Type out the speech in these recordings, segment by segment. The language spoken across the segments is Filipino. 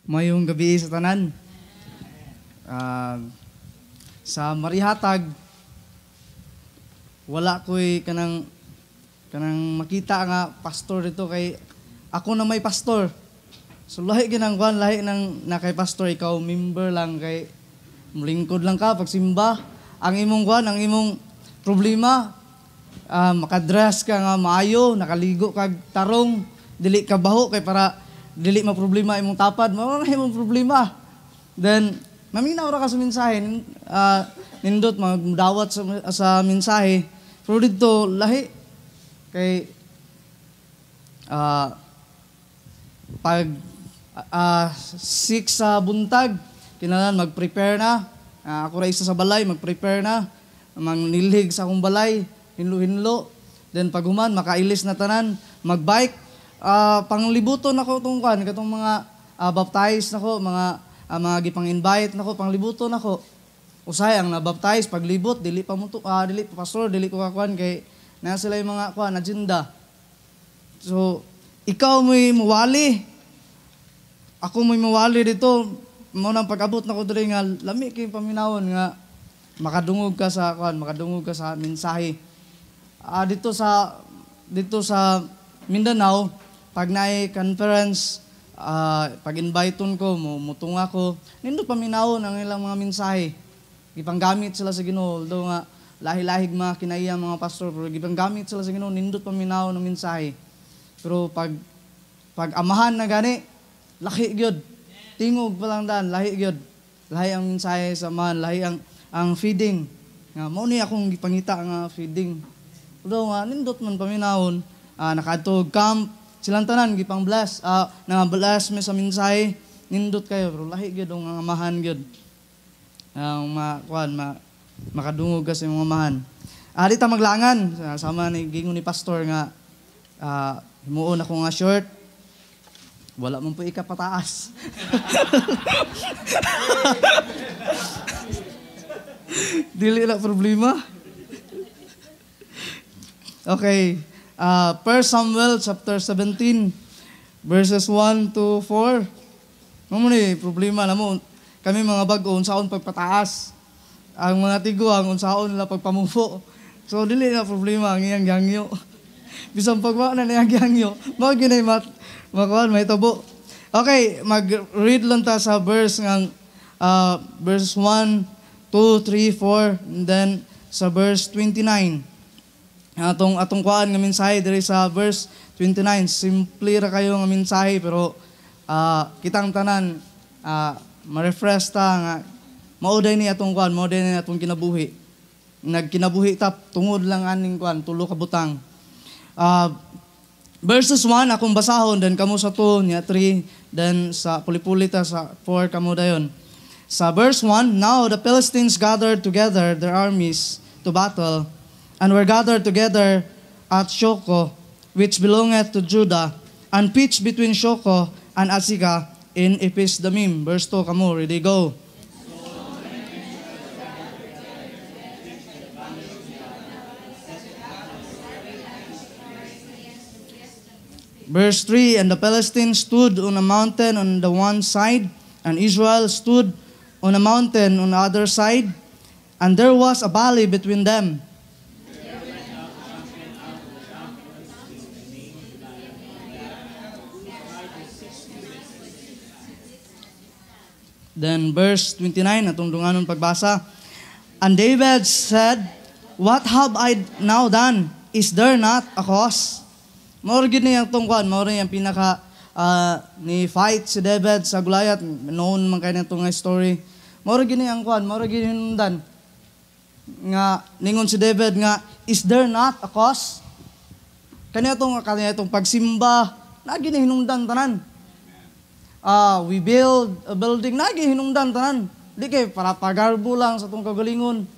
Mayong gabi sa tanan. Ah, sa Marihatag, wala ko'y kanang makita nga pastor dito kay ako na may pastor. So lahi ginang kwan, lahi nang na kay pastor, ikaw member lang kay mulingkod lang ka pagsimba. Ang imong kwan, ang imong problema, makadress ka nga maayo, nakaligo kag tarong, dili ka baho kay para dili maproblema imong tapad, mao na imong problema. Then maminaw ra ka sa mensahe, nindot magdawat sa mensahe. Pero dito lahi kay pag 6 sa buntag kinahanglan mag-prepare na. Ako ra isa sa balay, mag-prepare na, mangnilhig sa akong balay, hinlo-hinlo. Then pag human makailis na tanan, magbike. Panglibuton ako itong kan, katong mga baptize nako, mga gipang-invite nako, panglibuton nako. Usay ang na-baptize, paglibot, dili pa pastor, dili ko kakuan kay na sila yung mga kuan agenda. So, ikaw mo'y mawali. Ako mo'y mawali dito. Mao nang pag-abot nako diri nga lami kay paminawon nga makadungog ka sa kuan, makadungog ka sa mensahe. Dito sa Mindanao, pag naay conference, pag-inviteon ko, mutong ako, nindot paminawon ang ilang mga mensahe. Gipanggamit sila sa Ginoo, although nga lahi-lahig mga kinaiya mga pastor, pero gipanggamit sila sa Ginoo, nindot paminawon ng mensahe. Pero pag amahan na gani, lahi gyud. Tingog pa lang daan, lahi gyud. Lahi ang mensahe sa amahan, lahi ang feeding. Nga mao ni akong gipangita nga feeding. Although nga nindot man paminawon, nakadtog camp, silang tanan gipang bless, bless me sa mensahe, nindot kayo, pero lahi gyud ang amahan gyud. Makadungog ka sa mga amahan. Dita maglangan, sama ni gingon ni pastor nga himuon ako nga short. Wala man po ikapataas. Dili na problema. Okay. 1 Samuel chapter 17 verses 1 to 4. Ano ni problema na mo? Kami mga bag-o, unsaon pagpataas. Ang mga tiguang, unsaon nila pagpamufo. So, dili na problema ang iyang gangyo. Bisang pagwa na niyang gangyo, maginay may tabo. Okay, mag-read lang ta sa verse 1, 2, 3, 4, and then sa verse 29. Atong kuan nga mensahe diri sa verse 29, simple ra kayo nga mensahe pero kitang tanan ma-refresh ta nga mauday ni atong kuan, mauday ni atong kinabuhi. Nagkinabuhi ta tungod lang aning kuan, tulo ka butang. Verses 1 akong basahon, then kamo sa 2 nya 3, then sa puli-puli ta sa 4 kamo dayon. Sa verse 1, now the Philistines gathered together their armies to battle, and were gathered together at Shoko, which belongeth to Judah, and pitched between Shoko and Azekah in Ephes-Damim. Verse 2, kamo, ready, go. Verse 3, and the Philistines stood on a mountain on the one side, and Israel stood on a mountain on the other side, and there was a valley between them. Then verse 29, atong dunganon pagbasa. And David said, what have I now done? Is there not a cause? Mauro gid niya itong kuan, mauro yung pinaka ni fight si David sa Goliath. Noon man kayo na itong story. Mauro gid niya ang kuan, mauro gid hinundan. Nga, ningon si David nga, is there not a cause? Kanya itong pagsimba, lagi na hinundan tanan. We build a building, lagi hinundan tanan. Di kay para pagarbo lang sa itong kagalingon.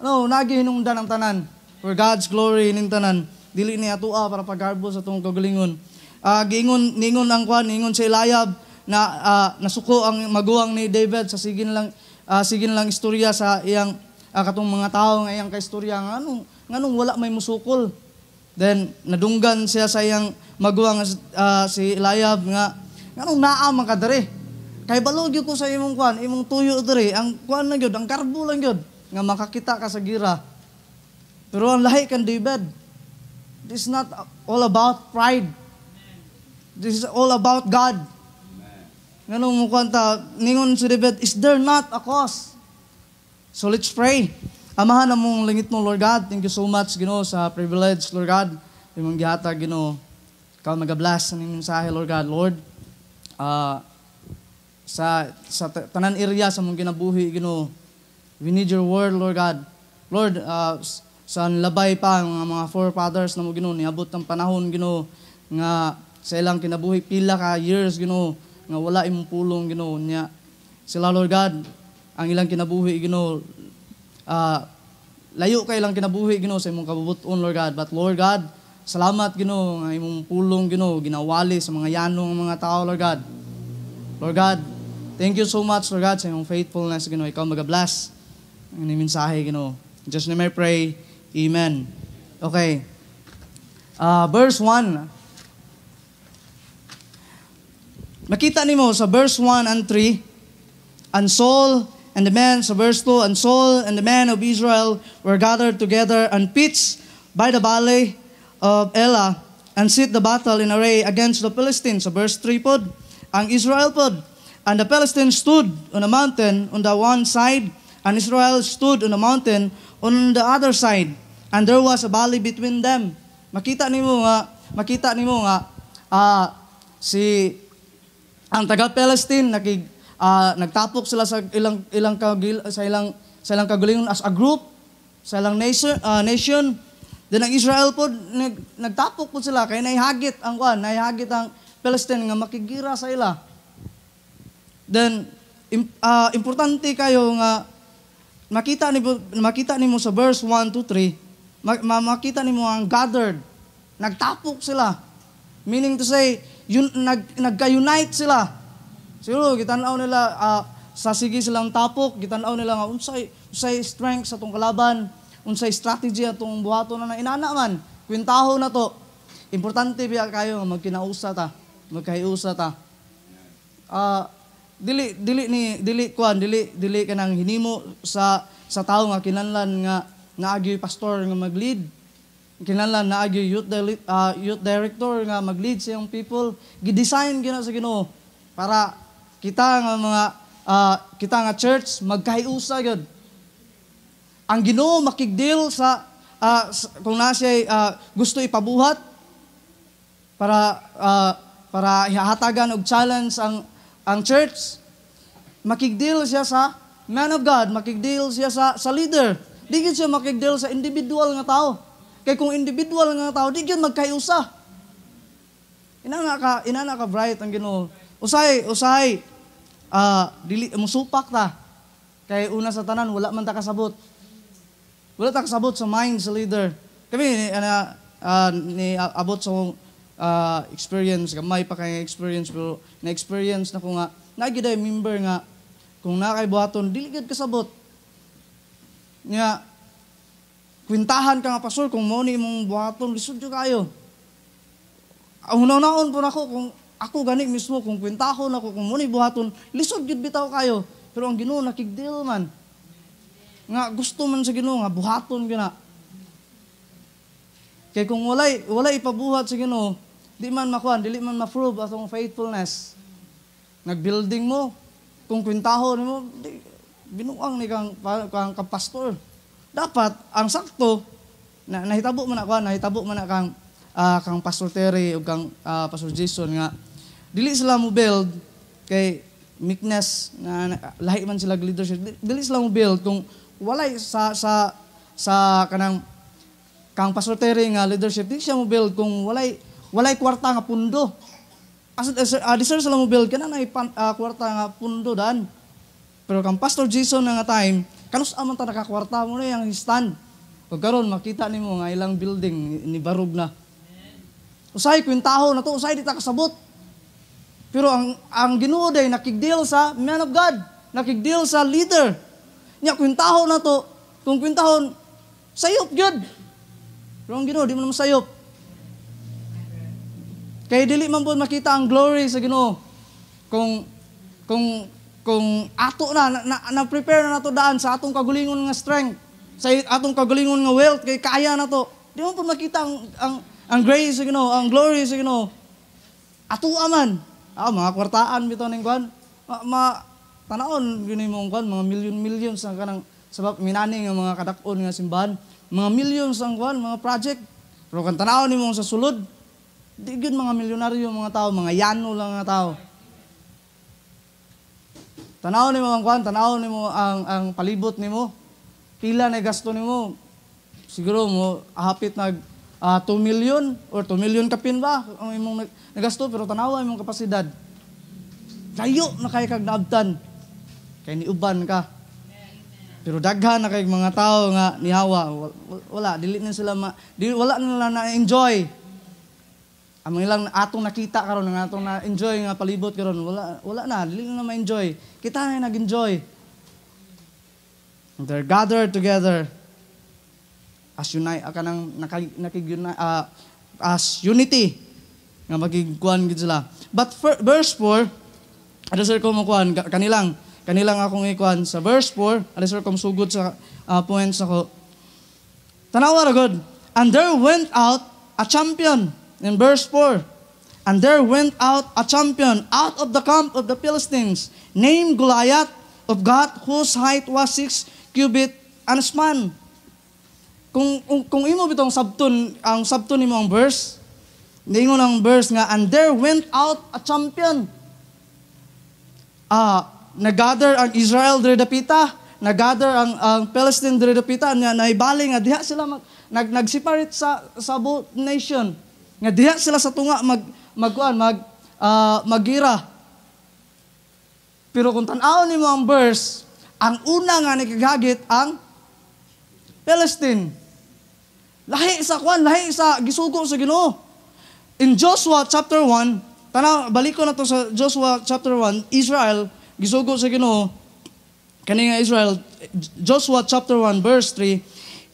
No, lagi hinundan ang tanan. For God's glory ning tanan. Dili ni atua para pagarbo sa itong kagalingon. Ningon ang kuan, ningon si Eliab na nasuko ang maguwang ni David sa sigin lang istorya sa iyang katong mga tao nga iyang kaistorya nganong wala may musukol. Then nadunggan siya sa iyang maguwang si Eliab nga nganong naa man kadiri. Kay balog gyud ko sa imong kuan, imong tuyo diri, ang kuan lang gyud, ang karbo lang gyud nga makakita ka sa gira. Pero ang lahi kan David, this is not all about pride. This is all about God. Nganong mo kwanta, ningon si David, is there not a cause? So let's pray. Amahan na mong langit mo, Lord God. Thank you so much, Ginoo, sa privilege, Lord God. Imong gihatag, Ginoo. Ikaw mag-bless sa inyong mensahe, Lord God. Lord, sa tanan area sa mong ginabuhi, Ginoo, we need your word, Lord God. Lord, sa labay pa ang mga forefathers na mo, Ginoo, niabot ng panahon, Ginoo, nga sa ilang kinabuhi, pila ka years, Ginoo, nga wala imong pulong, Ginoo, niya. Sila, Lord God, ang ilang kinabuhi, Ginoo, layo kay ilang kinabuhi, Ginoo, sa imong kabubuton, Lord God. But Lord God, salamat, Ginoo, nga imong pulong, Ginoo, ginawali sa mga yanong mga tao, Lord God. Lord God, thank you so much, Lord God, sa imong faithfulness, Ginoo. Ikaw mag-bless ang mensahe, Ginoo. In Jesus' name I pray, Amen. Okay. Verse 1. Makita nimo sa verse 1 and 3, and Saul and the men, sa verse 2, and Saul and the men of Israel were gathered together and pitched by the valley of Elah and set the battle in array against the Philistines. Sa verse 3 pod, ang Israel pod, and the Philistines stood on a mountain on the one side, and Israel stood on a mountain on the other side, and there was a valley between them. Makita nimo nga, si ang taga-Palestine nagtapok sila sa ilang kagalingon as a group, sa ilang nation. Then ang Israel po nagtapok po sila kay naihagit ang Palestine nga makigira sa ila. Then importante kayo nga makita nimo sa verse 1 to 3, makita nimo ang gathered, nagtapok sila. Meaning to say, nagka-unite sila. Siguro, gitanaw nila, sa sige silang tapok, gitanaw nila nga, unsay strength sa itong kalaban, unsay strategy atong buhato na inana man. Kwintaho na to. Importante biya kayo nga magkinausa ta. Dili kanang hinimo sa tao nga kinahanglan nga naagi pastor nga mag-lead. Kinahanglan naagi youth director nga mag-lead sa yung people. Gidesign gina sa Ginoo para kita nga church magkahiusa gyud. Ang Ginoo makigdeal sa kung nasiya gusto ipabuhat para ihatagan og challenge ang church. Makigdeal siya sa man of God, makigdeal siya sa leader. Di gyud siya makigdeal sa individual nga tao. Kay kung individual nga tao, di gyud magkahiusa. Inana ka bright ang Ginoo. Usay dili musupak ta. Kay una sa tanan wala man ta kasabot. Wala ta kasabot sa mind sa leader. Kami ni abot sa experience, gamay pa kay experience, pero na experience na ko nga nagiday member nga kung na kay buhaton dili gyud kasabot. Nya kwintahan ka nga pastor kung mo ni imong buhaton lisod jud kayo. Ang hunaw-naon po nako kung ako gani mismo kung kwintahon ako kung mo ni buhaton lisod jud bitaw kayo. Pero ang Ginoo nakigdeal man. Nga gusto man sa Ginoo nga buhaton gyud na. Kay kung walay ipabuhat sa Ginoo, dili man ma-prove atong faithfulness. Nagbuilding mo, kung kwintahon mo, binuang ni kang pastor. Dapat ang sakto nahitabo man kang Pastor Terry o kang Pastor Jason nga dili sila mo build kay meekness na lahi man sila leadership. Dili sila mo build kung walay sa kanang kang Pastor Terry nga leadership. Dili siya mo build kung walay kwarta nga pundo. Deserve sila mo build kana na kwarta nga pundo dan. Pero kang Pastor Jason nga time kanus aman ta nakakwarta mo na yung stand. Pag karon makita nimo nga ilang building ni barog na. Usay kwintaho na to, usay di ta kasabot. Pero ang Ginoo day nakigdeal sa man of God, nakigdeal sa leader. Nya kwintaho na to, kung kwintahon sayop gyud. Pero ang Ginoo di man sayop. Kay dili man pud makita ang glory sa Ginoo kung kung ato na prepare na nato daan sa atong kagalingon nga strength, sa atong kagalingon nga wealth kay kaya na to. Di mo po makita ang grace sa Ginoo, ang glory sa Ginoo. Ato aman. Mga kwartaan bitaw ning kwan. Tanawon gini mo kwan mga millions ang kanang sabab minani nga mga kadak-on nga simbahan. Mga millions ang kwan, mga project. Pero kan tanawon nimo sa sulod, di gyud mga milyonaryo mga tao, mga yano lang nga tao. Tanawon nimo ang kwan, tanawon nimo ang palibot nimo. Pila na gasto nimo? Siguro mo hapit nag 2 million or 2 million kapin ba ang imong nagasto, pero tanawa imong kapasidad. Layo na kay kag naabtan. Kay niuban ka. Pero daghan na kay mga tao nga nihawa, wala dili na sila wala na nila na-enjoy. Ang ilang atong nakita karon nga atong na-enjoy nga palibot karon, wala na dili na ma-enjoy. Kita na nag-enjoy. They're gathered together as as unity nga magigkuan gid sila. But verse 4, ada sir ko mo kuan kanilang akong ikuan sa verse 4, ada sir kong sugod sa points ako. Tanawa ra gud. And there went out a champion in verse 4. And there went out a champion out of the camp of the Philistines, named Goliath of Gath, whose height was 6 cubit and a span. Kung imo bitong ang sabton nimo ang verse, ningon ang verse nga, and there went out a champion. Nag-gather ang Israel diri dapita, nag-gather ang Palestine diri dapita, naibali nga diha sila nag-separate sa both nation. Nga diha sila sa tunga magira. Pero kung tan-awon nimo ang verse, ang una nga nakigagit ang Palestine. Lahi sa gisugo sa Ginoo. In Joshua chapter 1, balik ko na to sa Joshua chapter 1, Israel, gisugo sa Ginoo, kani nga Israel, Joshua chapter 1 verse 3,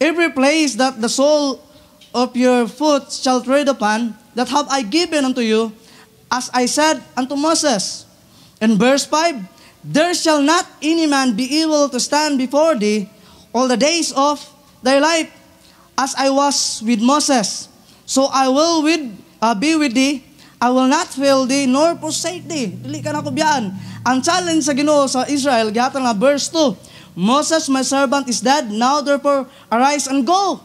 every place that the sole of your foot shall tread upon, that have I given unto you, as I said unto Moses. In verse 5, there shall not any man be able to stand before thee all the days of thy life, as I was with Moses. So I will be with thee, I will not fail thee, nor forsake thee. Dili ka na kubiyaan. Ang challenge sa Ginoo sa Israel, gihatan nga verse 2, Moses, my servant, is dead, now therefore arise and go.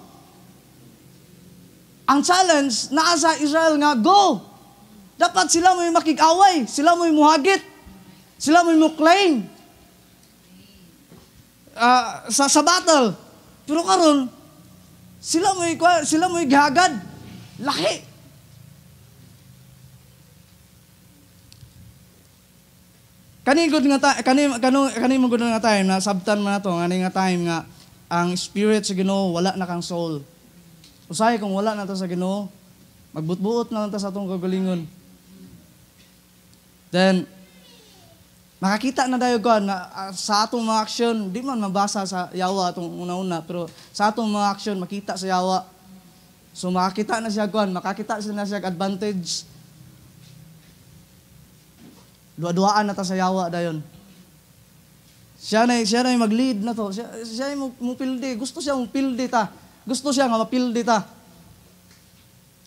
Ang challenge naa sa Israel nga, go. Dapat sila mo makig-away, sila mo muhagit, sila mo claim sa battle. Pero karon sila mo gihagad. Lahi. Kani mo gud nga time na sabtan man nato ngani nga time nga ang spirit sa Ginoo wala na kang soul. Usahay kung wala na ta sa Ginoo, magbutbuot na lang ta sa atong kagalingon. Then makakita na dayo ko na sa atong mga aksyon, di man mabasa sa yawa atong una-una, pero sa atong mga aksyon makita sa yawa. So makakita na siya advantage. Dua-duaan na ta sa yawa dayon. Siya na mag-lead na to. Siya mo pildi. Gusto siya mo pildi ta. Gusto siya nga mapildi ta.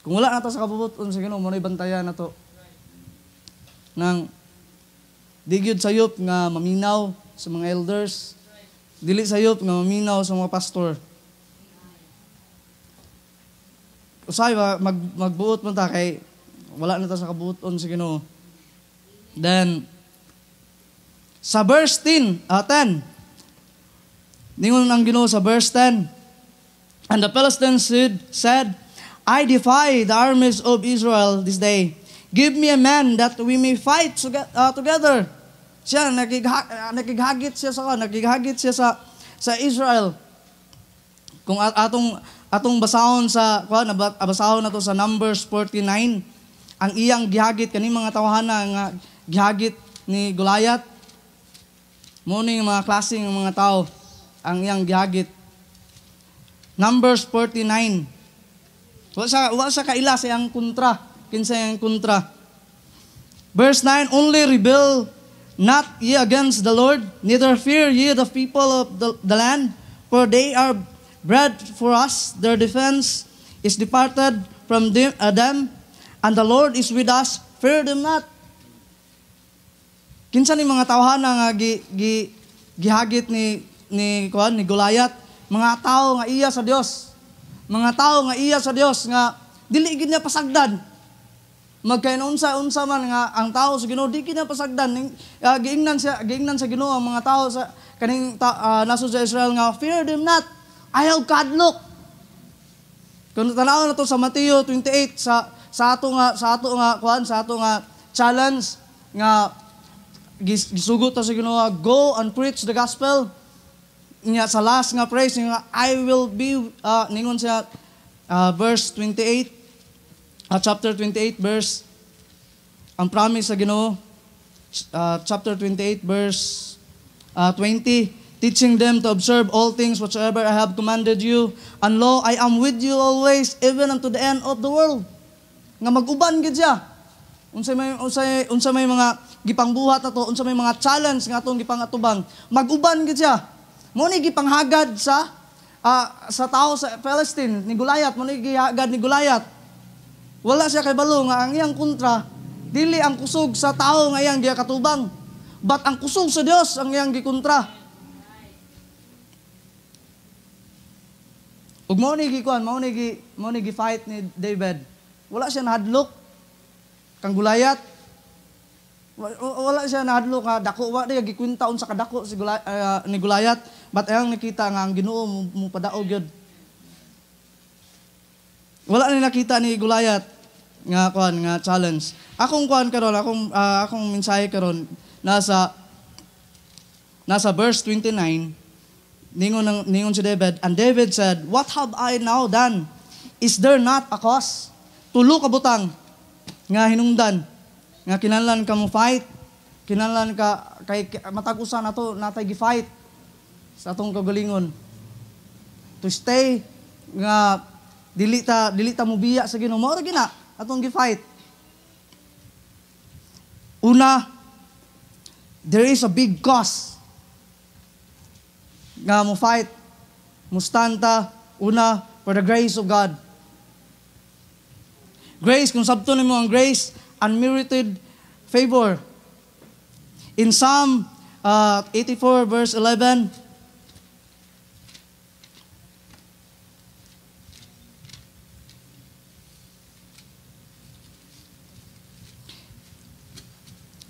Kung wala na ta sa kabubuton sa Ginoo, mo na ibantayan na to. Nang di gyud sayop nga maminaw sa mga elders. Dili sayop nga maminaw sa mga pastor. Usay magbuot man ta kay wala na ta sa kabubuton sa Ginoo. Then sa verse 10, ningon ang Ginoo sa verse 10, and the Philistines said, I defy the armies of Israel this day. Give me a man that we may fight together. Siya nakighagit siya sa Israel. Kung atong basahon basahon nato sa Numbers 49, ang iyang gihagit kani mga tawhana nga gihagit ni Goliath. Mo ning mga klaseng mga tao ang iyang gihagit. Numbers 49. Wa sa kaila sa iyang kontra. Kinsa iyang kontra. Verse 9, only rebel not ye against the Lord, neither fear ye the people of the land, for they are bread for us. Their defense is departed from them, and the Lord is with us. Fear them not. Kinsa ni mga tawhana nga gihagit ni Goliath, mga tao nga iya sa Dios. Mga tao nga iya sa Dios nga dili gid niya pasagdan. Magkainunsa man nga ang tao sa Ginoo di gid niya pasagdan. Giingnan sa Ginoo ang mga tao sa kaning nasod sa Israel nga, fear them not. I have kadlok. Kung tanaw na to sa Mateo 28 sa ato nga challenge nga gisugot ta sa Ginoo, go and preach the gospel. Nya sa last nga praise nga, I will be ningon siya verse 28, chapter 28 verse, ang promise sa Ginoo, chapter 28 verse 20, teaching them to observe all things whatsoever I have commanded you, and lo, I am with you always, even unto the end of the world. Nga mag-uban gid siya. Unsa may mga gipangbuhat ato, unsa may mga challenge nga atong gipangatubang, mag-uban gid siya. Mo ni gipanghagad sa tao sa Palestine ni Goliath, mo ni gihagad ni Goliath. Wala siya kay balo nga ang iyang kontra dili ang kusog sa tao nga iyang gikatubang, but ang kusog sa Dios ang iyang gikontra. Ug mo ni gi-fight ni David. Wala siya nahadlok kang Goliath. Wala siya nahadlok nga dako wa di gikwenta unsa ka dako ni Goliath, but ayang nakita nga ang Ginoo mo padaog gyud. Wala ni nakita ni Goliath nga challenge. Akong mensahe karon nasa verse 29. Ningon si David, and David said, what have I now done? Is there not a cause? Tulo ka butang nga hinungdan nga kinahanglan ka mo fight, kinahanglan ka kay matag-usa nato natay gi-fight sa atong kagalingon. To stay nga dili ta mo biya sa Ginoo, mao ra gina atong gi-fight. Una, there is a big cause nga mo fight, mo stand ta. Una, for the grace of God. Grace, kung sabto nimo ang grace, unmerited favor. In Psalm 84 verse 11,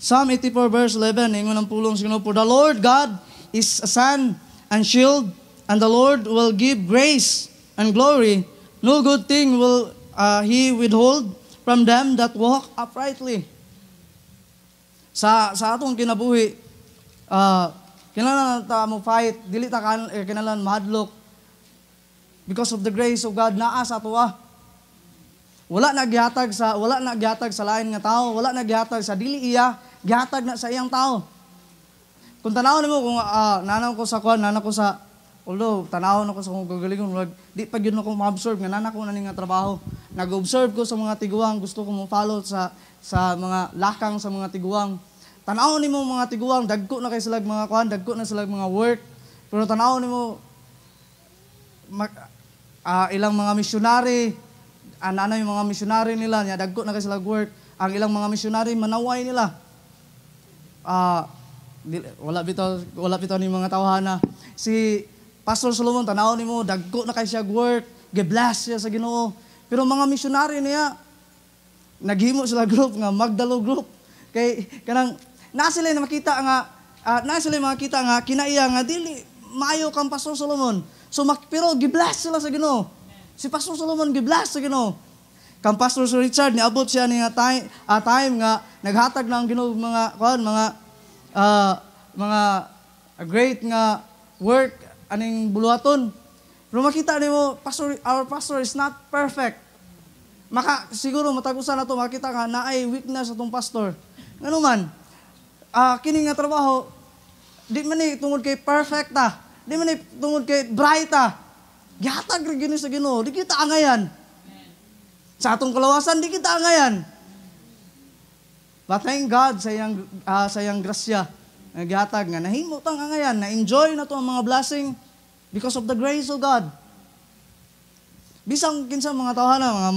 Psalm 84 verse 11, ingon ang pulong sa Ginoo, for the Lord God is a sun and shield, and the Lord will give grace and glory. No good thing will He withhold from them that walk uprightly. Sa atong kinabuhi, kinahanglan ta mo fight, dili ta kinahanglan mahadlok because of the grace of God naa sa atoa. Wala na gihatag sa lain nga tao, wala na gihatag sa dili iya, gihatag na sa iyang tao. Kung tanawon nimo kung nanaw ko sa although tanawon ako sa kong gagalingon, di pa gyud ako ma-absorb nga nana ko na ning nga trabaho. Nag-observe ko sa mga tiguang, gusto ko mo follow sa mga lakang sa mga tiguang. Tanawon nimo mga tiguang, dagko na kay sila dagko na sila mga work. Pero tanawon nimo ilang mga missionary, yung mga missionary nila, nya dagko na kay sila work. Ang ilang mga missionary manaway nila. Wala bitaw ni mga tawhana. Si Pastor Solomon, tanaw nimo dagko na kay siya work, gi-bless siya sa Ginoo. Pero mga missionary niya, naghimo sila group nga Magdalo group. Kay kanang na sila makita nga kinaiya nga dili maayo kang Pastor Solomon. So pero gi-bless sila sa Ginoo. Si Pastor Solomon gi-bless sa Ginoo. Kang Pastor Sir Richard niabot siya ni time nga naghatag na ang Ginoo mga great nga work aning buluhaton. Pero makita nimo our pastor is not perfect. Siguro matag-usa na to makita nga naay weakness atong pastor. Ngano man kini nga trabaho di man ni tungod kay perfect ta. Di man ni tungod kay bright ta. Gihatag ra gini sa Ginoo, di kita angayan. Sa atong kalawasan di kita angayan. But thank God sa iyang grasya. Naghatag nga nahimo tang angayan, na-enjoy na to ang mga blessing because of the grace of God. Bisang kinsa mga tao na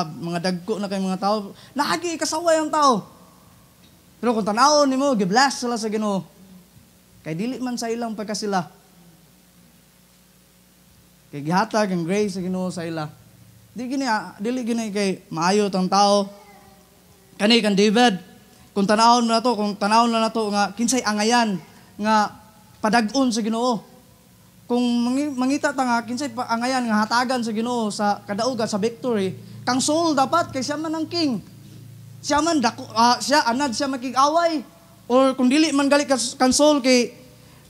mga dagko na kay mga tao, naagi kasaway ang tao. Pero kung tan-awon nimo, gi-bless sila sa Ginoo. Kay dili man sa ilang pagkasila. Kay gihatag ang grace sa Ginoo sa ila. Dili gini kay maayo tang tao. Kani kan David, kung tanawon na to, nga kinsay angayan nga padag-on sa Ginoo. Kung mangita ta nga kinsay angayan nga hatagan sa Ginoo sa kadaugan sa victory, kang Saul dapat kay siya man ang king. Siya man siya anad siya makig-away. Or kung dili man gali kan Saul kay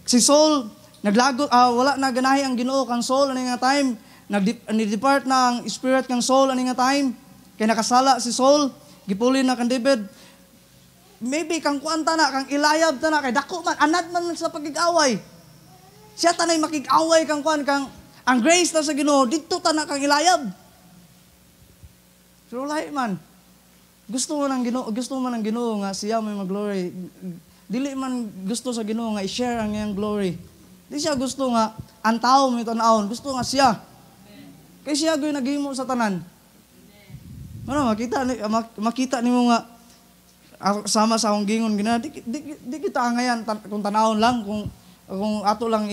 si Saul naglagot wala na ganahi ang Ginoo kan Saul ani nga time ni-depart na ang spirit kang Saul ani nga time kay nakasala si Saul gipuli na kan David. Maybe kang kuanta na kang ilayab ta na kay dako man anad man sa pagig-away. Siya tanay makig-away kang kuan kang ang grace na sa Ginoo didto ta na kang ilayab. Pero lahi man. Gusto man ng Ginoo nga siya may mag-glory. Dili man gusto sa Ginoo nga i-share ang iyang glory. Di siya gusto nga ang tao may tan-awon, gusto nga siya. Kay siya gyud naghimo sa tanan. Ano makita nimo nga sama sa akong gingon gina di kita angayan kung tan-awon lang kung ato lang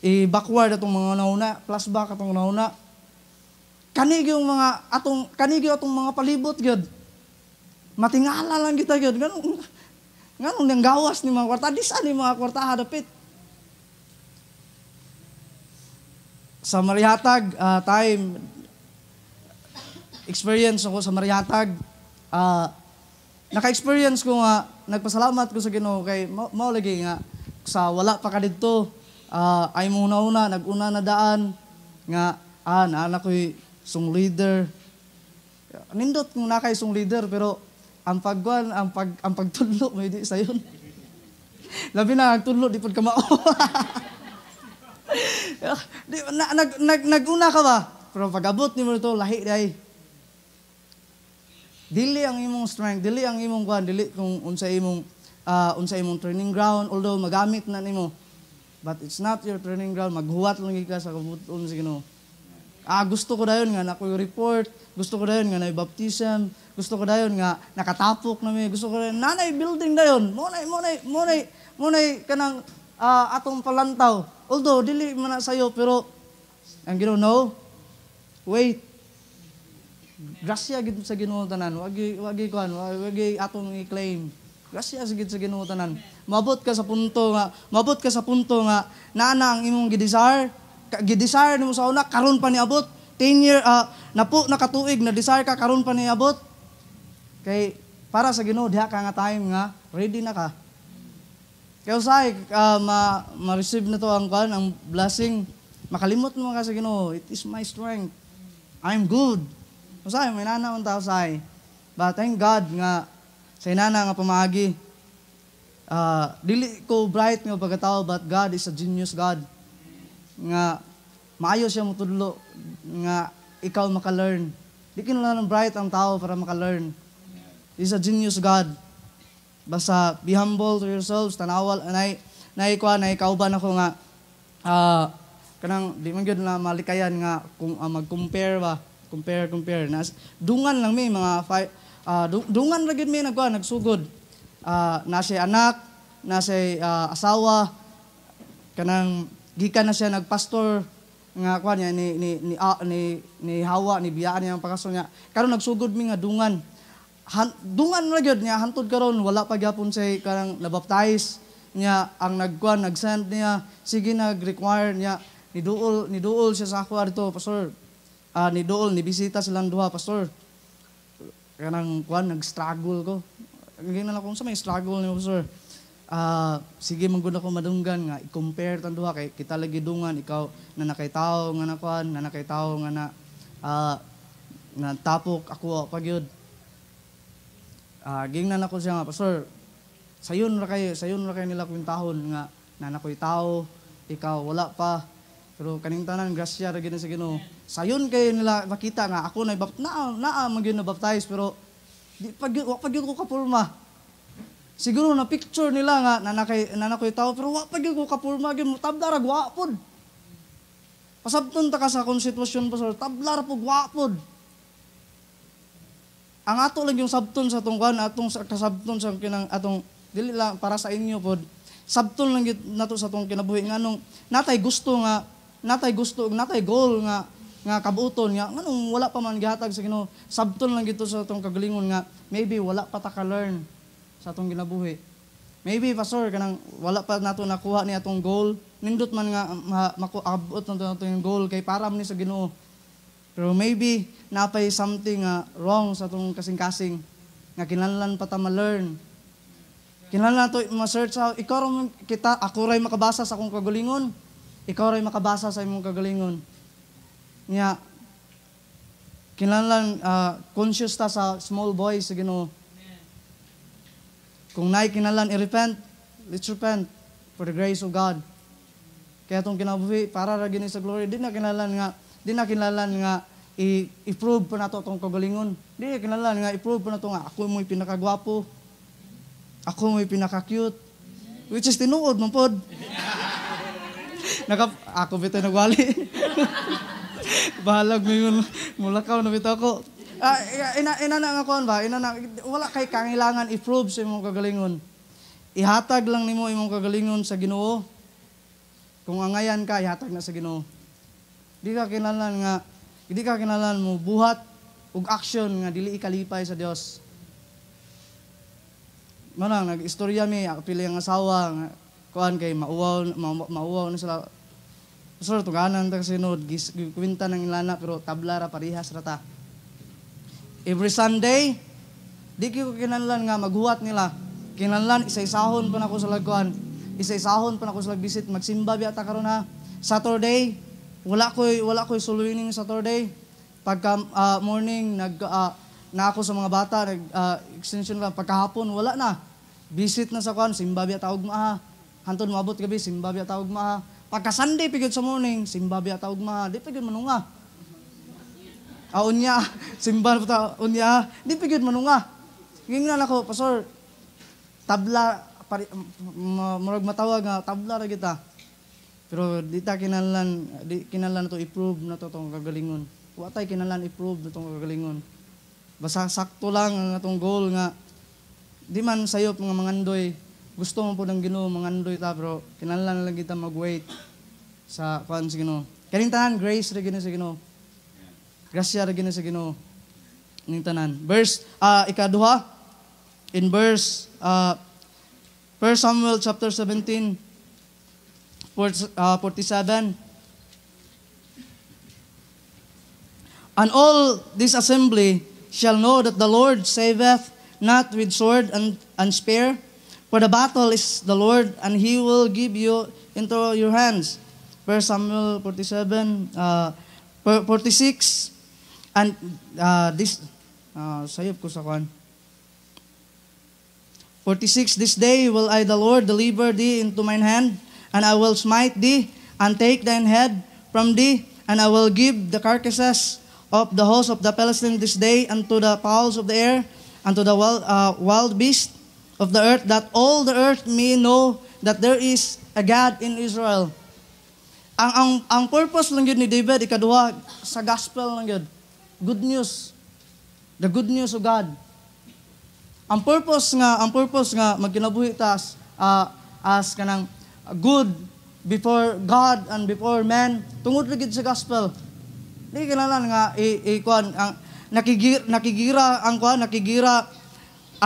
i-backward atong mga nauna, plus back atong nauna. Kanig yung mga palibot gyud. Matingala lang kita gyud. Ganun yang gawas ni mga kwarta, disan ni mga kwarta hadapit. Sa Marihatag time experience ako sa Marihatag. Naka-experience ko nga nagpasalamat ko sa Ginoo kay mao lagi nga sa wala pa ka didto ay muna naguna na daan nga naanak ko'y song leader. Nindot kung nakay song leader pero ang pagtudlo may di sayon. Labi na nagtudlo di pud ka mao. Naguna ka ba? Pero pag-abot nimo ito lahi day. Dili ang imong strength, dili ang imong kuan, dili kung unsa imong training ground although magamit na nimo. But it's not your training ground, maghuwat lang ka sa kabuton sa Ginoo. Gusto ko dayon nga nakoy report, gusto ko dayon nga nay baptism, gusto ko dayon nga nakatapok na mi, gusto ko dayon nanay building dayon. Mo nay kanang atong palantaw. Although dili man na sayo pero ang Ginoo no. Wait. Grasya gid sa Ginoo tanan, wagi atong i-claim. Grasya gid sa Ginoo tanan. Mabot ka sa punto nga naana ang imong gidesire nimo sa una karon pa niabot 10 year napo nakatuig na desire ka karon pa niabot kay para sa Ginoo diha ka nga time nga ready na ka kay usay ma-receive na to ang blessing makalimot mo ka sa Ginoo. It is my strength, I'm good usay may nana man ta usay but thank God nga sa inana nga pamaagi dili ko bright nga pagkatao but God is a genius God nga maayo siya motudlo nga ikaw maka-learn. Di kinahanglan bright ang tao para maka-learn. He's a genius God. Basta be humble to yourselves, tanawal nay kauban ako nga kanang di man gyud na malikayan nga kung mag-compare ba, compare na dungan lang may mga dungan ra gyud may nagsugod. Na siya anak, na siya asawa kanang gikan na siya nagpastor nga kuan niya ni Hawa ni biyaan niya ang pagkasol niya. Karon nagsugod mi nga dungan. Dungan ra gyud niya hantud karon wala pa gyapon say kanang nabaptize niya ang nag-send niya sige nag-require niya ni duol siya sa ako dito pastor. Ni bisita silang duha pastor. Kanang kuan nag-struggle ko. Ngin na kung sa may struggle ni pastor. Sige manggod ako madunggan nga i-compare tan duha kay kita lagi dungan ikaw na nakay tawo nga nakuan na nakay tawo nga na tapok ako pagyud gingnan ako siya nga pastor sayon ra kay nila kwintahon nga na nakoy tawo ikaw wala pa pero kaning tanan grasya ra gid sa Ginoo sayon kay nila makita nga ako na magyud na baptize pero di pagyud ko kapurma Siguro na picture nila nga nanakoy tao pero wa pa gyud ko kapurma gyud mo tabla ra gwapod. Pasabton ta ka sa konstitusyon pastor, tabla ra pug gwapod. Ang ato lang yung sabton sa tungkuan atong kasabton sa kinang atong dili lang para sa inyo pod. Sabton lang gyud nato sa tong kinabuhi nganong natay gusto natay goal nga kabuton nga nganong wala pa man gihatag sa Ginoo. Sabton lang gito sa tong kagalingon nga maybe wala pa ta ka learn sa atong ginabuhi. Maybe pastor kanang wala pa nato nakuha ni atong goal. Nindot man nga makuabot nato yung goal kay para man ni sa Ginoo. Pero maybe napay something wrong sa atong kasing-kasing nga kinahanglan pa ta ma-learn. Kinahanglan nato ma-search out ikaw ra kita ako ray makabasa sa akong kagalingon. Ikaw ray makabasa sa imong kagalingon. Nya kinahanglan conscious ta sa small boys sa Ginoo. Kung naay kinahanglan i-repent, let's repent for the grace of God. Kaya itong kinabuhi, para ra gini sa glory, di na kinahanglan nga i-prove pa nato itong kagalingon. Di na kinahanglan nga i-prove pa nato nga ako mo'y pinakagwapo, ako mo'y pinaka-cute, which is tinuod man pod. Ako bitaw nagwali. Bahalag mo mulakaw na bitaw ko. Ina na nga kuan ba? Wala kay kailangan i-prove sa imong kagalingon. Ihatag lang nimo imong kagalingon sa Ginoo. Kung angayan ka, ihatag na sa Ginoo. Di ka kinahanglan mo buhat ug action nga dili ikalipay sa Dios. Manang nag-istorya mi pili ang asawa nga kuan kay mauwaw na sila. Pastor tuganan ta sinod kwenta nang ilana pero tabla ra parehas ra ta. Every Sunday, di ko kinahanglan nga maghuwat nila. Kinahanglan isa-isahon pa nako sa lagkuan. Isa-isahon pa nako sa lagbisit magsimba biya ta karon ha. Saturday, wala koy suluining Saturday. Pagka morning na ako sa mga bata extension lang pagkahapon wala na. Visit na sa kuan simba biya ta ugma. Hantod moabot gabi simba biya ta ugma. Pagka Sunday pigid sa morning simba biya ta ugma. Di pigid manunga. Unya, simba ta unya, di pigid manunga. Ngingnan ako, pastor, tabla murag matawag nga tabla ra kita. Pero di kinahanglan to i-prove na to tong kagalingon. Wa tay kinahanglan i-prove na tong kagalingon. Basta sakto lang ang atong goal nga di man sayop mga mangandoy. Gusto mo po ng Ginoo mangandoy ta pero kinahanglan lang kita mag-wait sa kuan sa Ginoo. Kaning tanan grace ra gini sa Ginoo. Grasya ra gini sa Ginoo ning tanan. Verse ikaduha in verse 1 Samuel chapter 17 47. And all this assembly shall know that the Lord saveth not with sword and spear, for the battle is the Lord, and He will give you into your hands. 1 Samuel 47, 46. And this, sayop ko sa kwan. 46, this day will I the Lord deliver thee into mine hand, and I will smite thee, and take thine head from thee, and I will give the carcasses of the host of the Philistines this day unto the fowls of the air, unto the wild beast of the earth, that all the earth may know that there is a God in Israel. Ang purpose lang yun ni David, ikaduha, sa gospel lang yun. Good news. The good news of God. Ang purpose nga magkinabuhi ta as kanang good before God and before man tungod ligid sa gospel. Di kinahanglan nga kuan ang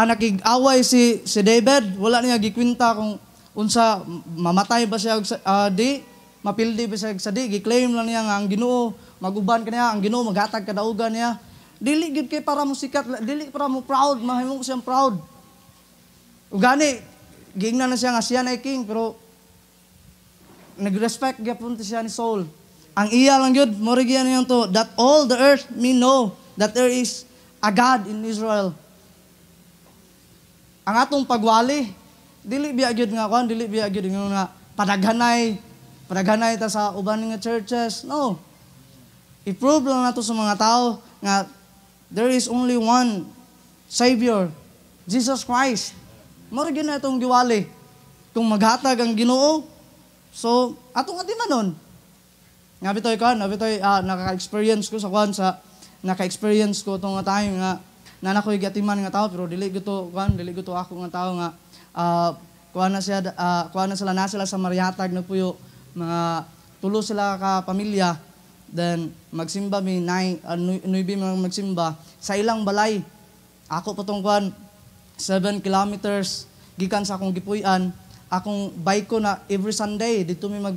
nakig-away si David, wala niya gikwenta kung unsa mamatay ba siya di mapildi ba siya sa di gi-claim lang niya nga ang Ginoo maguban kaniya, ang Ginoo maghatag kadaugan niya. Dili gid kay para mo sikat, dili para mo proud, mahimo ko siyang proud. Ug gani giingnan na siya nga siya na king pero nag-respect gyapon siya ni Saul. Ang iya lang gyud mo ri giyan niya to that all the earth may know that there is a God in Israel. Ang atong pagwali dili biya gyud nga kon, dili biya gyud nga padaghanay ta sa uban nga churches. No. I-prove lang nato sa mga tao nga there is only one Savior, Jesus Christ. Mao gyud na itong giwali. Kung maghatag ang Ginoo, so atong atimanon. Nga bitoy naka-experience ko sa naka-experience ko tong time nga nakoy gatiman nga tao pero dili gito ako nga tao nga kuan na sila na sila sa marihatag na puyo mga tulo sila ka pamilya then magsimba mi nuibi magsimba sa ilang balay. Ako patong 7 kilometers gikan sa akong gipuy-an. Akong bike ko na every Sunday dito mi mag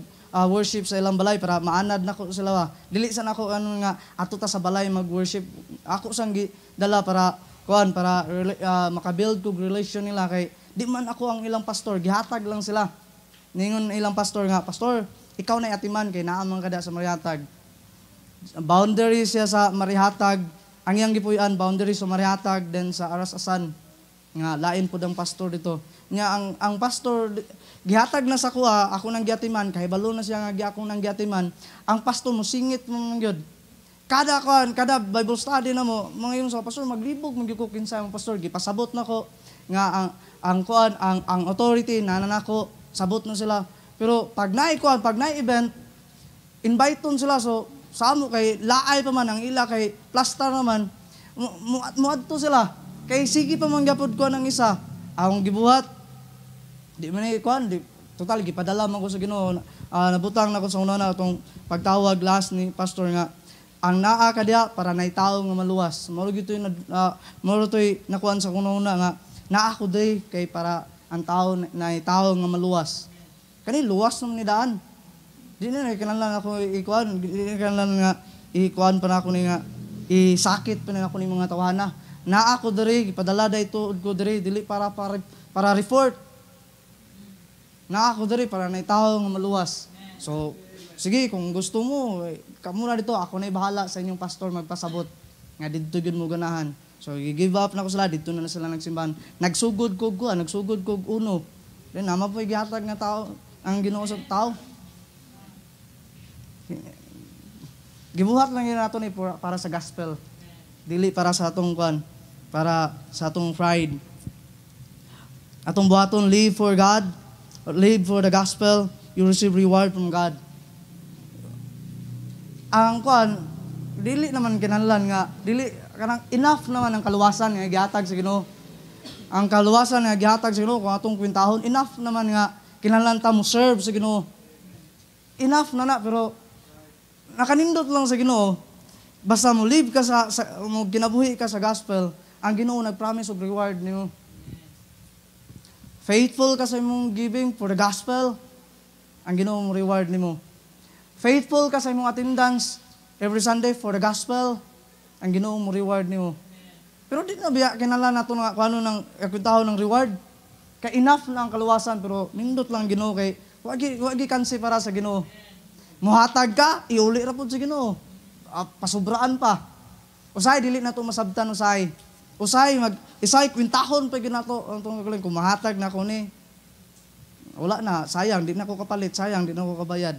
worship sa ilang balay para maanad nako sila. Dili sa nako nga ato ta sa balay mag-worship. Ako sang gidala para makabuild ko relation nila kay di man ako ang ilang pastor, gihatag lang sila. Ningon ilang pastor nga, pastor, ikaw na atiman kay naa man kada sa marihatag. Boundary siya sa marihatag. Ang iyang gipuy-an boundary sa marihatag then sa Arasasan nga lain pud ang pastor dito. Nya ang pastor gihatag na sa kuha, ako nang giatiman kay balo na siya nga ako nang giatiman. Ang pastor mo singit mo gyud. Kada Bible study na mo, mga yung sa pastor maglibog magyuko kinsa ang pastor gipasabot nako nga ang authority nanako sabot na sila. Pero pag naay event, inviteon sila so samo kay laay pa man ang ila kay plaster naman muadto sila. Kay sige pa man gyapon ko ng isa. Akong gibuhat di man di total gipadala man ko sa Ginoo. Nabutang na ko sa una na itong pagtawag last ni pastor nga ang naa kadya para naitaw nga maluwas. Mao to'y nakuan sa una nga naa ko day kay para ang tao naitaw nga maluwas. Kani luwas naman ni daan. Di na kinahanglan ako ikuan, di na kinahanglan nga ikuan pa na ako ni nga isakit pa na ako ni mga tawana. Naa ko diri gipadala dayto ko diri dili para report. Naa ko diri para naitaw nga maluwas. So sige, kung gusto mo, kamo na dito, ako na bahala sa inyong pastor magpasabot. Nga dito yun mo ganahan. So, i-give up na ko sila, dito na sila nagsimbahan. Nagsugod ko uno. Then, nama po igihatag nga tao, ang Ginoo sa tao. Gibuhat lang yun nato ni para sa gospel. Dili para sa atong para sa atong pride. Atong buhaton, live for God, live for the gospel, you receive reward from God. Ang dili naman kinahanglan nga dili kanang enough naman ang kaluwasan nga gihatag sa Ginoo. Ang kaluwasan nga gihatag sa Ginoo kung atong kwintahon enough naman nga kinahanglan ta mo serve sa Ginoo. Enough na pero nakanindot lang sa Ginoo. Basta mo live ka mo ginabuhi ka sa gospel, ang Ginoo nagpromise og reward nimo. Faithful ka sa imong giving for the gospel, ang Ginoo mo reward nimo. Faithful ka sa imong attendance every Sunday for the gospel, ang Ginoo mo reward nimo. Pero di na biya kinala nato nga kuno nang kwentaho ng reward. Kay enough na ang kaluwasan pero nindot lang Ginoo kay wagi kansi para sa Ginoo. Muhatag ka, iuli ra pud sa Ginoo. Pasubraan pa. Usay dili na to masabtan usay. Isay kwintahon pa gyud nato ang tungod kung mahatag na ko ni. Wala na, sayang di na ko kapalit, sayang di na ko kabayad.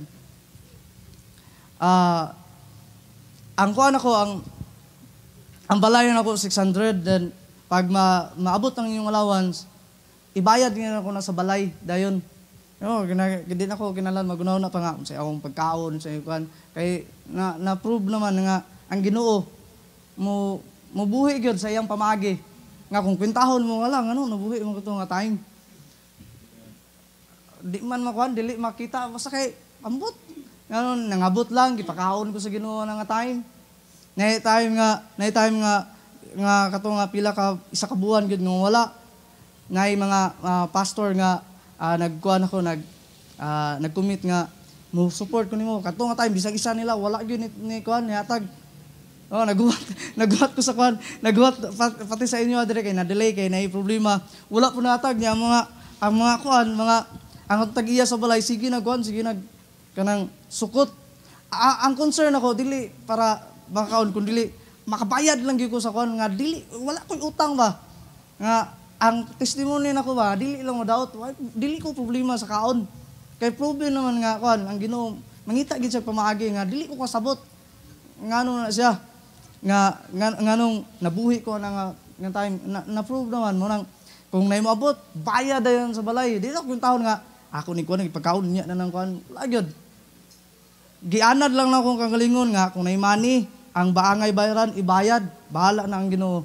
Ang balayan ako 600 then pag maabot ang inyong allowance ibayad nga ako na sa balay dayon. Gindi na ko kinalan magunaw na pa nga sa akong pagkaon sa ikuan kay na prove naman nga ang Ginoo mo buhi gyud sa iyang pamagi nga kung kwintahon mo wala nabuhi mo kuto nga time. Di man makuan dili makita basta kay ambot. Nangabot lang, gipakaon ko sa Ginoo nga time. Nay time nga kato nga pila ka isa ka buwan gyud nga wala. Nay mga pastor nga nag-commit nga mo support ko nimo. Kato nga time bisag isa nila wala gyud ni kuan ni hatag. Naguhat ko sa kuan. Naguhat pati sa inyo dire kay na-delay kay nay problema. Wala po natag niya ang mga kuan, ang tag-iya sa balay sige kanang sukot. Ang concern ako dili para makaon kun dili makabayad lang gyud ko sa kuan nga dili wala koy utang ba. Nga ang testimony nako ba dili lang madaot dili ko problema sa kaon. Kay proven naman nga kuan ang Ginoo mangita gid sa pamaagi nga dili ko kasabot. Ngano na siya nganong nabuhi ko nga time na prove naman mo nang Kung na moabot, bayad dayon sa balay. Di ako yung taon nga, ako ni kuan ipagkaon niya na ng kuan. Lagyod. Gianad lang na akong kagalingon nga, kung na money, ang baangay bayaran, ibayad. Bahala na ang Ginoo.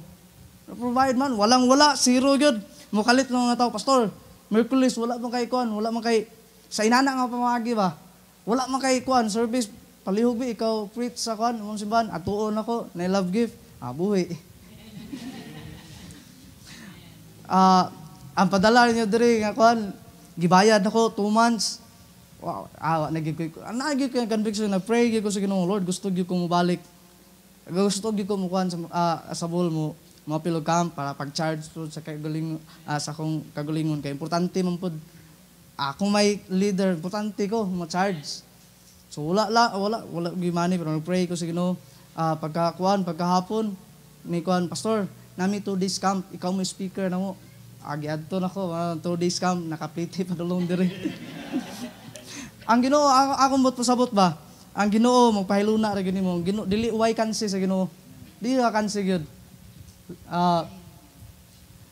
Provide man, walang-wala, zero yun. Mukalit lang nga tao, Pastor, Merkulis, wala man kay kuan, wala man kay, sa inana nga pamagi ba? Wala man kay kuan, service, palihog bi, ikaw preach sa kuan, mong simbahan, atuon ako, na love gift, buhi. Ang padala niyo diri nga kuan, gibayad ako 2 months. Wow, nagig ko yung conviction, nag-pray ko sa Ginoo, Lord, gusto gyud ko mobalik. Gusto gyud ko mo kuan sa bol mo, mapilog camp para pag-charge to sa kagaling sa akong kagalingon kay importante man pud. Ako may leader, importante ko ma-charge. So wala gimani pero nag-pray ko sa Ginoo. Pagkahapon ni kuan pastor, nami 2 days camp, ikaw mo speaker na mo. Agi adto nako 2 days camp, nakapiti pa dulong diri. Ang Ginoo ako mo pasabot ba? Ang Ginoo magpahiluna ra gini mo. Ginoo dili way kansi sa Ginoo. Dili ka kansi gyud.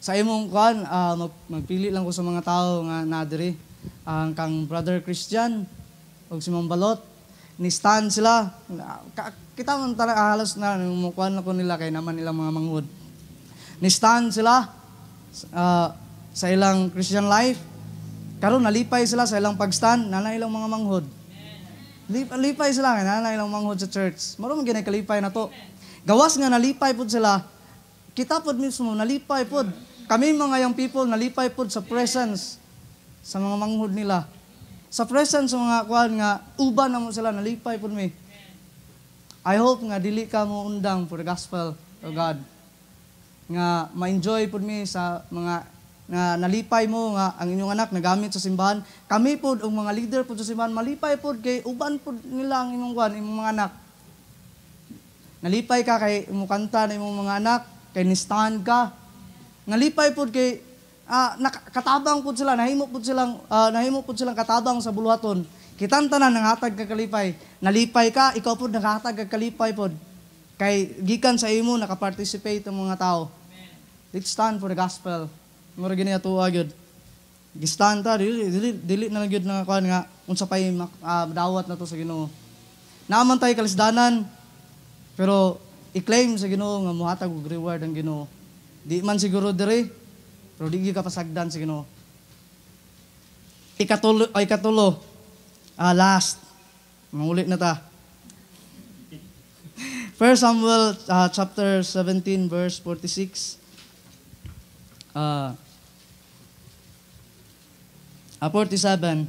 Sa imong kuan magpili lang ko sa mga tao nga nadiri ang kang brother Christian ug si Ma'am Balot ni stand sila kita man halos na mo kuan ko nila kay naman ilang mga manghud ni stand sila sa ilang Christian life karon nalipay sila sa ilang pagstand nana ilang mga manghud lipay sila nana ilang manghud sa church maro man ginay kalipay na to gawas nga nalipay pud sila kita pod mismo nalipay pod. Kami mga young people nalipay pod sa presence sa mga manghud nila. Sa presence sa mga kuan nga uban na mo sila nalipay pod mi. I hope nga dili ka mo undang for the gospel of God. Nga ma-enjoy pod mi sa mga nga nalipay mo nga ang inyong anak nagamit sa simbahan. Kami pod og mga leader pod sa simbahan malipay pod kay uban pod nila ang imong kuan imong mga anak. Nalipay ka kay imong kanta na imong mga anak. Kay ni-stand ka. Nalipay pod kay katabang pod sila, nahimo pod silang katabang sa buluhaton. Kitang tanan nanghatag ka kalipay. Nalipay ka, ikaw pod nanghatag ka kalipay pod. Kay gikan sa imo naka-participate ang mga tao. Let's stand for the gospel. Mura gini ato gyud. Gi-stand ta dili na gyud nga kuan nga unsa pay dawat na to sa Ginoo. Naaman tay kalisdanan pero i-claim sa Ginoo nga muhatag og reward ang Ginoo. Di man siguro diri, pero di ka pasagdan sa Ginoo. Ikatulo. Last. Mangulit na ta. 1 Samuel chapter 17 verse 46. 47.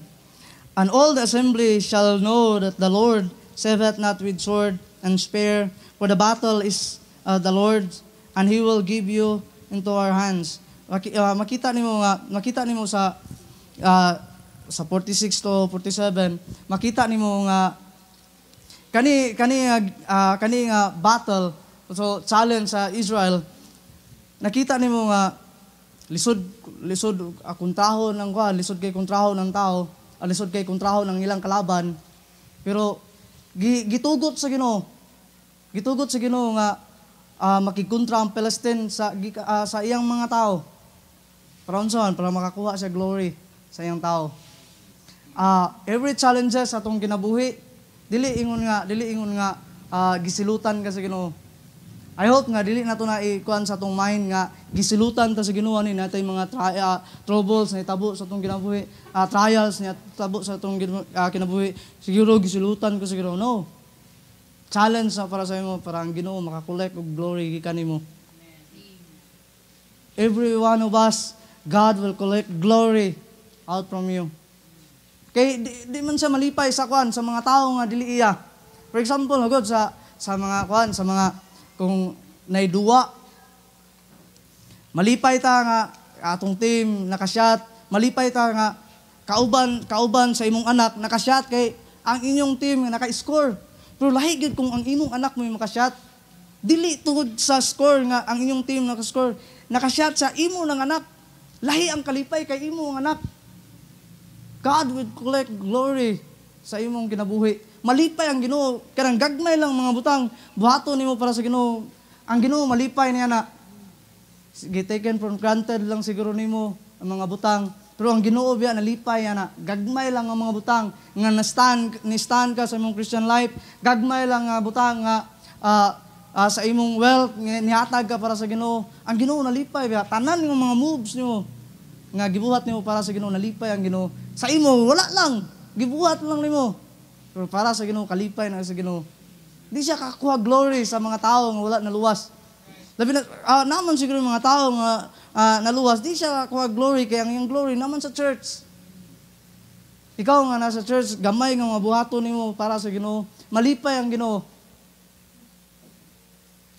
And all the assembly shall know that the Lord saveth not with sword and spear, for the battle is the Lord's, and He will give you into our hands. Makita nimo sa 46 to 47, makita nimo nga kani nga battle, so challenge sa Israel. Nakita nimo nga lisod kontrahon ng kuan, lisod kay kontrahon ng tao, lisod kay kontrahon ng ilang kalaban. Pero gitugot sa Ginoo nga makikontra ang Palestine sa iyang mga tao. Para unsaon para makakuha siya glory sa iyang tao. Every challenges atong kinabuhi dili ingon nga gisilutan ka sa Ginoo. I hope nga dili nato na ikuan sa atong mind nga gisilutan ta sa Ginoo ni natay mga troubles na itabo sa atong kinabuhi, trials na itabo sa atong kinabuhi. Siguro gisilutan ko sa Ginoo. No. Challenge na para sa imo para ang Ginoo makakolek og glory gikan nimo. Every one of us, God will collect glory out from you. Kay di man siya malipay sa kuan sa mga tawo nga dili iya. For example, agod sa mga kuan sa mga kung naiduwa. Malipay ta nga atong team naka-shot, malipay ta nga kauban sa imong anak naka-shot kay ang inyong team nga naka-score. Pero lahi gid kung ang imong anak mo maka-shot. Dili tungod sa score nga ang inyong team naka-score. Naka-shot sa imo ng anak. Lahi ang kalipay kay imo ng anak. God will collect glory sa imong kinabuhi. Malipay ang Ginoo. Kanang gagmay lang mga butang. Buhaton nimo para sa Ginoo. Ang Ginoo malipay niya na. Taken for granted lang siguro nimo ang mga butang. Pero ang Ginoo biya nalipay ana, gagmay lang ang mga butang nga ni-stand ka sa imong Christian life, gagmay lang nga butang nga sa imong wealth nihatag ka para sa Ginoo. Ang Ginoo nalipay biya tanan ng mga moves nimo nga gibuhat nimo para sa Ginoo, nalipay ang Ginoo. Sa imo wala lang, gibuhat lang nimo. Pero para sa Ginoo kalipay na sa Ginoo. Di siya kakuha glory sa mga tao nga wala naluwas. Labi na naman siguro yung mga tao nga naluwas, di siya kuha glory, kaya ang glory naman sa church. Ikaw nga nasa church, gamay nga mabuhaton nimo para sa Ginoo, malipay ang Ginoo.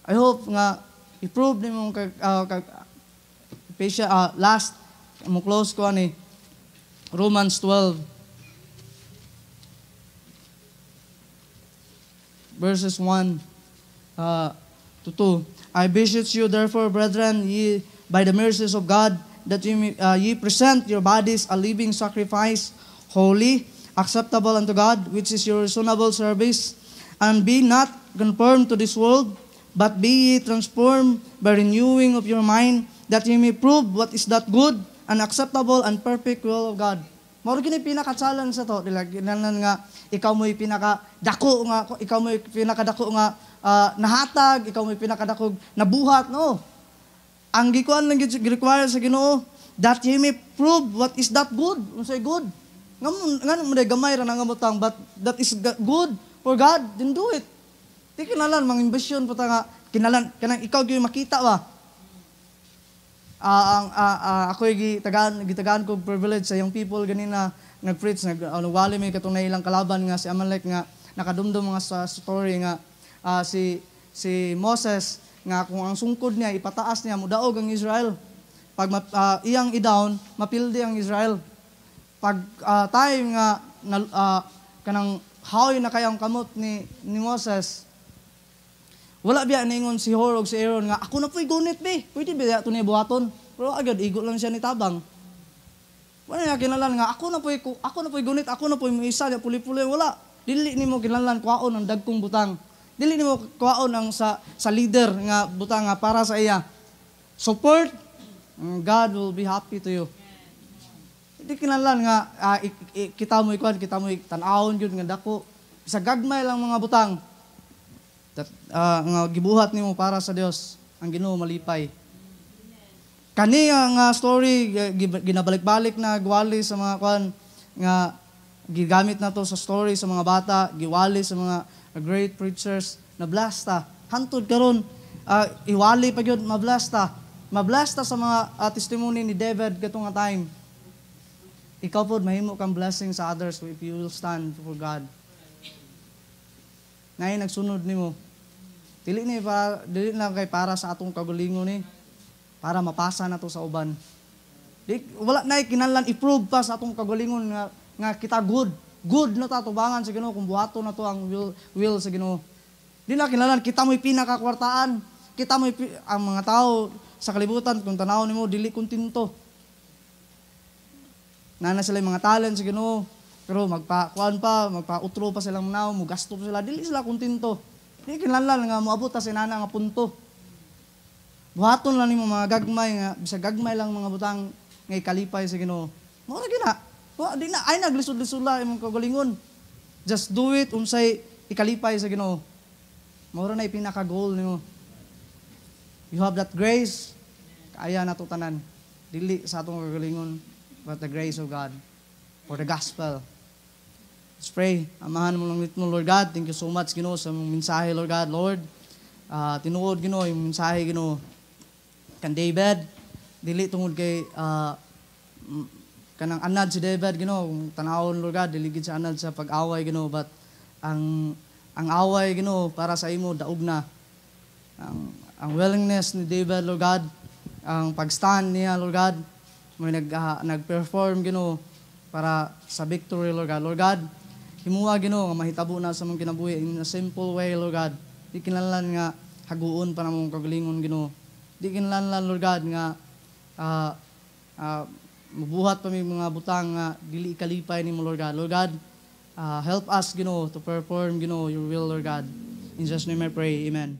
I hope nga i-prove nimo last mo close ko ani Romans 12 verses 1 to 2. I beseech you therefore, brethren, ye by the mercies of God, that ye present your bodies a living sacrifice, holy, acceptable unto God, which is your reasonable service. And be not conformed to this world, but be ye transformed by renewing of your mind, that ye may prove what is that good and acceptable and perfect will of God. Mao gini pinakatsalan sa to, dila ginanan nga ikaw mo'y pinakadako nga, ikaw mo'y pinakadako nga nahatag, ikaw mo'y pinakadako nabuhat, no? Ang gikuan lang gi-require sa Ginoo, that ye may prove what is that good. Unsay good? Ngano mo gamay ra nangamutang, but that is good for God, then do it. Di kinalan mang imbesyon puta nga kinalan kanang ikaw gyud makita ba? Ako gitagaan ko privilege sa young people ganina nag-preach wali may katong nailang kalaban nga si Amalek nga nakadumdum mga sa story nga si Moses nga kung ang sungkod niya ipataas niya mudaog ang Israel. Pag iyang i-down, mapildi ang Israel. Pag time nga kanang haoy na kayang kamot ni Moses, wala biya ningon si Hor og si Aaron nga ako na po'y gunit be. Pwede ba ito niya buhaton? Pero agad igo lang siya ni tabang. Wala niya kinalan nga ako na po'y gunit, ako na po'y isa niya puli-puli wala. Dili nimo kinalan kuwaon ang dagkong butang. Dili nimo kuwaon ang sa leader nga butang nga para sa iya. Support, God will be happy to you. Hindi kinalan nga kita mo tan-awon gyud nga dako. Sa gagmay lang mga butang. Nga gibuhat nimo para sa Dios, ang Ginoo malipay. Kani nga story ginabalik-balik na giwali sa mga nga gigamit na to sa story sa mga bata, giwali sa mga great preachers na blasta. Hantod karon iwali pa gyud mablasta. Mablasta sa mga testimony ni David katong nga time. Ikaw pod mahimo kang blessing sa others if you will stand for God. Nay nagsunod nimo. Dili na kay para sa atong kagalingon ni para mapasa na to sa uban. Wala na kinahanglan i-prove pa sa atong kagalingon nga kita good na tatubangan sa Ginoo kung buhaton na to ang will sa Ginoo. Di na kinahanglan kita mo'y pinakakwartaan. Kita mo'y ang mga tao sa kalibutan kung tanaw nimo dili kontento. Nana sila mga talent sa Ginoo, pero magpautro pa silang manaw, mugasto pa sila, dili sila kontento. Di kinahanglan nga moabot ta sa nana nga punto. Buhaton lang nimo mga gagmay nga bisag gagmay lang mga butang nga ikalipay sa Ginoo. Mao ra gina. Di na ay naglisod-lisod imong kagalingon. Just do it unsay ikalipay sa Ginoo. Mao ra na pinaka-goal nimo. You have that grace, kaya na to tanan. Dili sa atong kagalingon, but the grace of God for the gospel. Let's pray. Amahan mo lang mo, Lord God. Thank you so much, Ginoo, sa mong mensahe, Lord God. Lord, tinuod, Ginoo, yung mensahe, Ginoo, kan David. Dili tungod kay kanang anad si David, Ginoo, kung tanawon, Lord God, diligid sa anad sa pag-away, Ginoo, but ang away, Ginoo, para sa imo, daog na. Ang willingness ni David, Lord God, ang pag-stand niya, Lord God, may nag-perform, Ginoo, para sa victory, Lord God. Lord God, himuha, Ginoo, nga mahitabo na sa mong kinabuhi in a simple way, Lord God. Di kinahanglan nga haguon pa na mong kagalingon, Ginoo. Di kinahanglan, Lord God, nga mabuhat pa may mga butang nga dili ikalipay nimo, Lord God. Lord God, help us, Ginoo, to perform, Ginoo, your will, Lord God. In Jesus' name I pray, amen.